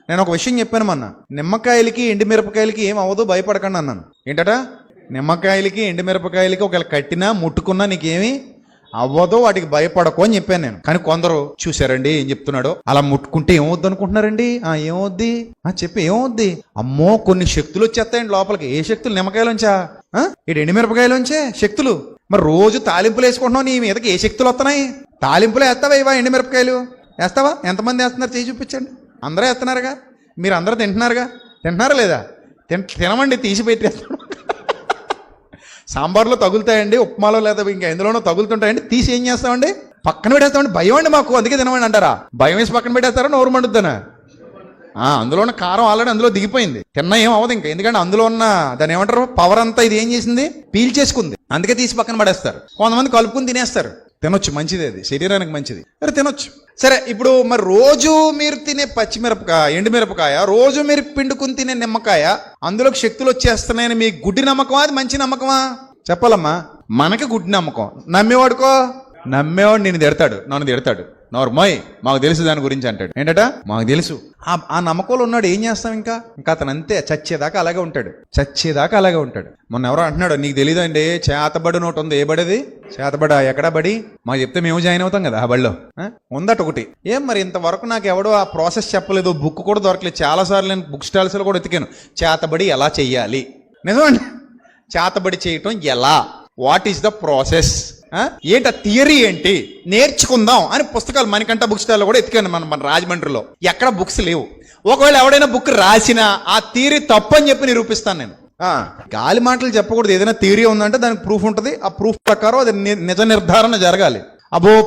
నేను ఒక విషయం చెప్పాను మొన్న, నిమ్మకాయలకి ఎండుమిరపకాయలకి ఏం అవ్వదు, భయపడకండి అన్నాను. ఏంటట? నిమ్మకాయలకి ఎండుమిరపకాయలకి ఒకవేళ కట్టినా ముట్టుకున్నా నీకేమి అవ్వదు, వాటికి భయపడకు అని చెప్పాను నేను. కానీ కొందరు చూసారండి ఏం చెప్తున్నాడో, అలా ముట్టుకుంటే ఏమవుద్ది అనుకుంటున్నారండి. ఏమవుద్ది చెప్పి ఏమవుద్ది? అమ్మో కొన్ని శక్తులు వచ్చేస్తాయండి లోపలికి. ఏ శక్తులు? నిమ్మకాయలోంచా? ఇటు ఎండుమిరపకాయలోంచే శక్తులు. మరి రోజు తాలింపులు వేసుకుంటున్నావు, నీ మీదకి ఏ శక్తులు వస్తున్నాయి? తాలింపులు వేస్తావా ఇవా? ఎండుమిరపకాయలు వేస్తావా? ఎంతమంది వేస్తున్నారు చేసి చూపించండి. అందరూ వేస్తున్నారుగా, మీరు అందరూ తింటున్నారా లేదా? తినమండి, తీసి పెట్టేస్తాడు. సాంబార్లో తగులుతాయండి, ఉప్మాలో లేదా ఇంకా ఎందులోనో తగులుతుంటాయండి, తీసి ఏం చేస్తామండి? పక్కన పెట్టేస్తామండి. భయం అండి మాకు, అందుకే తినమండి అంటారా? భయం వేసి పక్కన పెట్టేస్తారా? నోరు మండుద్దనా? అందులో ఉన్న కారం ఆల్రెడీ అందులో దిగిపోయింది, తిన్నా ఏం అవ్వదు ఇంకా. ఎందుకంటే అందులో ఉన్న దాన్ని ఏమంటారు, పవర్ అంతా ఇది ఏం చేసింది, పీల్చేసుకుంది. అందుకే తీసి పక్కన పడేస్తారు. కొంతమంది కలుపుకుని తినేస్తారు. తినొచ్చు, మంచిది, అది శరీరానికి మంచిది, మరి తినొచ్చు. సరే, ఇప్పుడు మరి రోజు మీరు తినే పచ్చిమిరపకాయ, ఎండుమిరపకాయ, రోజు మీరు పిండుకుని తినే నిమ్మకాయ, అందులోకి శక్తులు వచ్చేస్తున్నాయని మీ గుడ్డి నమ్మకమా, అది మంచి నమ్మకమా? చెప్పాలమ్మా. మనకి గుడ్డి నమ్మకం. నమ్మేవాడు నిన్ను తిడతాడు, నన్ను తిడతాడు. నోర్మోయ్ మాకు తెలుసు దాని గురించి అంటాడు. ఏంటట? మాకు తెలుసు. ఆ నమ్మకంలో ఉన్నాడు, ఏం చేస్తాం? ఇంకా అతను అంతే, చచ్చేదాకా అలాగే ఉంటాడు. మొన్న ఎవరో అంటున్నాడు, నీకు తెలియదండి చేతబడి నోటు ఉంది. ఏ బడిది? చేతబడా? ఎక్కడా బడి? మాకు చెప్తే మేము జాయిన్ అవుతాం కదా ఆ బడిలో. ఉందట ఒకటి. ఏం మరి ఇంతవరకు నాకు ఎవడో ఆ ప్రాసెస్ చెప్పలేదు, బుక్ కూడా దొరకలేదు. చాలాసార్లు నేను బుక్ స్టాల్స్లో కూడా ఎతికాను, చేతబడి ఎలా చెయ్యాలి. నిజమండి, చేతబడి చేయటం ఎలా, వాట్ ఈస్ ద ప్రాసెస్, ఏంటి థియరీ ఏంటి, నేర్చుకుందాం అని పుస్తకాలు మణికంఠ బుక్ స్టాల్లో కూడా ఎతికాను. మన రాజమండ్రిలో ఎక్కడ బుక్స్ లేవు. ఒకవేళ ఎవడైనా బుక్ రాసినా ఆ థియరీ తప్పని చెప్పి నిరూపిస్తాను నేను. గాలి మాటలు చెప్పకూడదు. ఏదైనా థియరీ ఉందంటే దానికి ప్రూఫ్ ఉంటుంది. ఆ ప్రూఫ్ ప్రకారం అది నిజ నిర్ధారణ జరగాలి.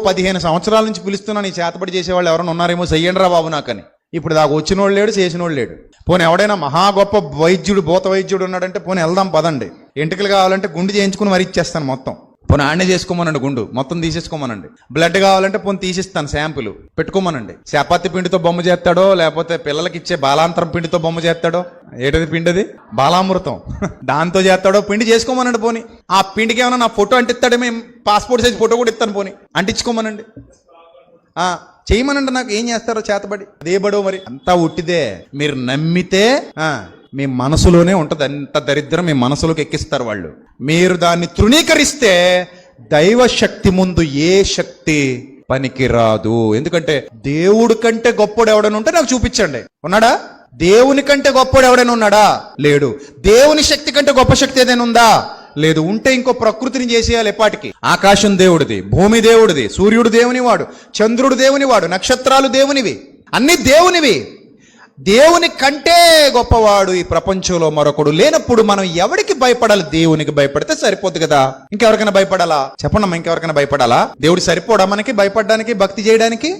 15 సంవత్సరాల నుంచి పిలుస్తున్నాను, ఈ చేతబడి చేసేవాళ్ళు ఎవరైనా ఉన్నారేమో, చెయ్యండి రా బాబు నాకని. ఇప్పుడు దాకా వచ్చినోడు లేడు, చేసినోడు లేడు. పోనీ ఎవడైనా మహా గొప్ప వైద్యుడు, భూత వైద్యుడు ఉన్నాడంటే పోనీ వెళ్దాం పదండి. ఎంటుకలు కావాలంటే గుండు చేయించుకుని మరి ఇచ్చేస్తాను మొత్తం. పోనీ ఆడనే చేసుకోమనండి, గుండు మొత్తం తీసేసుకోమనండి. బ్లడ్ కావాలంటే పోనీ తీసిస్తాను, శాంపుల్ పెట్టుకోమనండి. చపాతి పిండితో బొమ్మ చేస్తాడో, లేకపోతే పిల్లలకి ఇచ్చే బాలాంతరం పిండితో బొమ్మ చేస్తాడో, ఏటది పిండిది బాలామృతం, దాంతో చేస్తాడో పిండి చేసుకోమనండి. పోనీ ఆ పిండికి ఏమైనా నా ఫోటో అంటిస్తాడే, మేము పాస్పోర్ట్ సైజ్ ఫోటో కూడా ఇస్తాను, పోనీ అంటించుకోమనండి, చేయమనండి. నాకు ఏం చేస్తారో చేతబడి, అదే బడో మరి అంతా ఉట్టిదే. మీరు నమ్మితే మీ మనసులోనే ఉంటుంది. అంత దరిద్రం మీ మనసులోకి ఎక్కిస్తారు వాళ్ళు. మీరు దాన్ని తృణీకరిస్తే దైవ శక్తి ముందు ఏ శక్తి పనికిరాదు. ఎందుకంటే దేవుడి కంటే గొప్పోడు ఎవడైనా ఉంటే నాకు చూపించండి. ఉన్నాడా? దేవుని కంటే గొప్పోడు ఎవడైనా ఉన్నాడా? లేడు. దేవుని శక్తి కంటే గొప్ప శక్తి ఏదైనా ఉందా? లేదు. ఉంటే ఇంకో ప్రకృతిని చేసేయాలి ఎప్పటికి. ఆకాశం దేవుడిది, భూమి దేవుడిది, సూర్యుడు దేవుని వాడు, చంద్రుడు దేవుని వాడు, నక్షత్రాలు దేవునివి, అన్ని దేవునివి. దేవుని కంటే గొప్పవాడు ఈ ప్రపంచంలో మరొకడు లేనప్పుడు మనం ఎవరికి భయపడాలి? దేవునికి భయపడితే సరిపోద్ది కదా. ఇంకెవరికైనా భయపడాలా? చెప్పండి అమ్మా, ఇంకెవరికైనా భయపడాలా? దేవుడు సరిపోడా మనకి భయపడడానికి, భక్తి చేయడానికి?